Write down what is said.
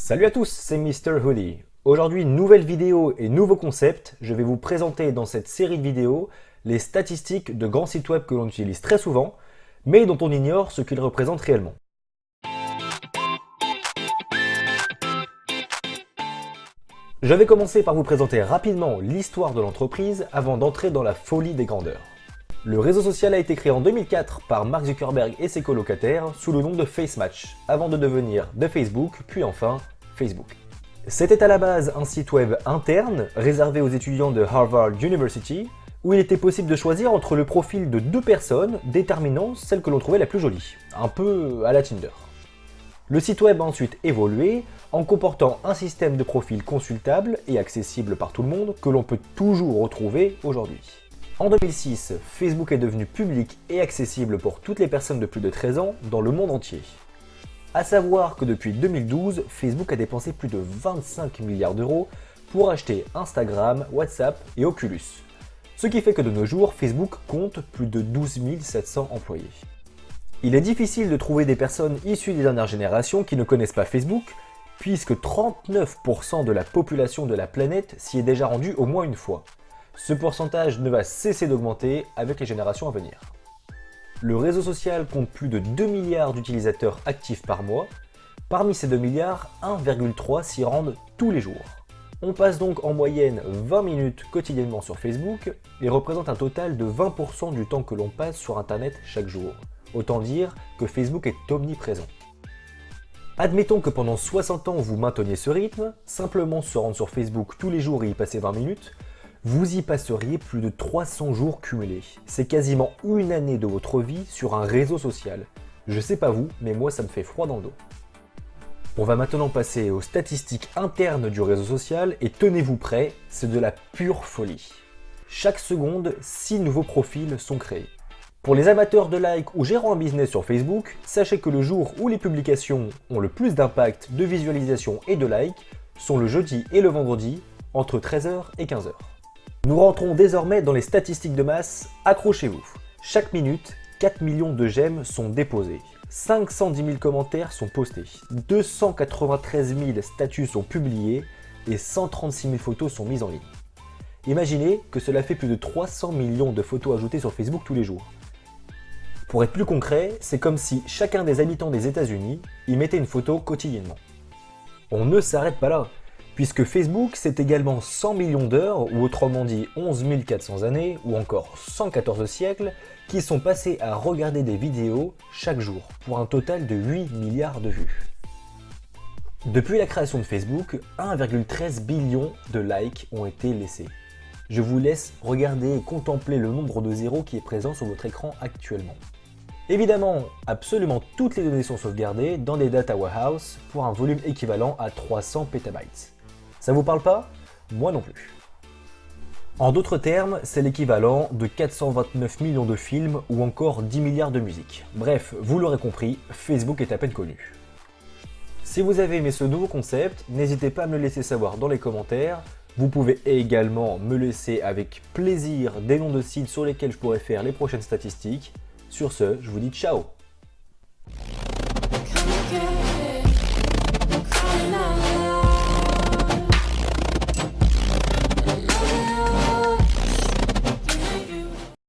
Salut à tous, c'est Mr. Hoodie. Aujourd'hui, nouvelle vidéo et nouveau concept. Je vais vous présenter dans cette série de vidéos les statistiques de grands sites web que l'on utilise très souvent, mais dont on ignore ce qu'ils représentent réellement. Je vais commencer par vous présenter rapidement l'histoire de l'entreprise avant d'entrer dans la folie des grandeurs. Le réseau social a été créé en 2004 par Mark Zuckerberg et ses colocataires sous le nom de FaceMatch, avant de devenir de Facebook, puis enfin Facebook. C'était à la base un site web interne réservé aux étudiants de Harvard University, où il était possible de choisir entre le profil de deux personnes déterminant celle que l'on trouvait la plus jolie, un peu à la Tinder. Le site web a ensuite évolué en comportant un système de profils consultables et accessibles par tout le monde que l'on peut toujours retrouver aujourd'hui. En 2006, Facebook est devenu public et accessible pour toutes les personnes de plus de 13 ans dans le monde entier. A savoir que depuis 2012, Facebook a dépensé plus de 25 milliards d'euros pour acheter Instagram, WhatsApp et Oculus. Ce qui fait que de nos jours, Facebook compte plus de 12 700 employés. Il est difficile de trouver des personnes issues des dernières générations qui ne connaissent pas Facebook, puisque 39% de la population de la planète s'y est déjà rendue au moins une fois. Ce pourcentage ne va cesser d'augmenter avec les générations à venir. Le réseau social compte plus de 2 milliards d'utilisateurs actifs par mois. Parmi ces 2 milliards, 1,3 s'y rendent tous les jours. On passe donc en moyenne 20 minutes quotidiennement sur Facebook et représente un total de 20% du temps que l'on passe sur Internet chaque jour. Autant dire que Facebook est omniprésent. Admettons que pendant 60 ans vous mainteniez ce rythme, simplement se rendre sur Facebook tous les jours et y passer 20 minutes, vous y passeriez plus de 300 jours cumulés. C'est quasiment une année de votre vie sur un réseau social. Je sais pas vous, mais moi ça me fait froid dans le dos. On va maintenant passer aux statistiques internes du réseau social et tenez-vous prêts, c'est de la pure folie. Chaque seconde, 6 nouveaux profils sont créés. Pour les amateurs de likes ou gérant un business sur Facebook, sachez que le jour où les publications ont le plus d'impact, de visualisation et de likes sont le jeudi et le vendredi entre 13h et 15h. Nous rentrons désormais dans les statistiques de masse, accrochez-vous. Chaque minute, 4 millions de j'aime sont déposés, 510 000 commentaires sont postés, 293 000 statuts sont publiés et 136 000 photos sont mises en ligne. Imaginez que cela fait plus de 300 millions de photos ajoutées sur Facebook tous les jours. Pour être plus concret, c'est comme si chacun des habitants des États-Unis y mettait une photo quotidiennement. On ne s'arrête pas là, puisque Facebook c'est également 100 millions d'heures, ou autrement dit 11 400 années, ou encore 114 siècles, qui sont passés à regarder des vidéos chaque jour, pour un total de 8 milliards de vues. Depuis la création de Facebook, 1,13 billion de likes ont été laissés. Je vous laisse regarder et contempler le nombre de zéros qui est présent sur votre écran actuellement. Évidemment, absolument toutes les données sont sauvegardées dans des data warehouse pour un volume équivalent à 300 pétabytes. Ça vous parle pas? Moi non plus. En d'autres termes, c'est l'équivalent de 429 millions de films ou encore 10 milliards de musiques. Bref, vous l'aurez compris, Facebook est à peine connu. Si vous avez aimé ce nouveau concept, n'hésitez pas à me le laisser savoir dans les commentaires. Vous pouvez également me laisser avec plaisir des noms de sites sur lesquels je pourrais faire les prochaines statistiques. Sur ce, je vous dis ciao! Come again, I'm crying out loud.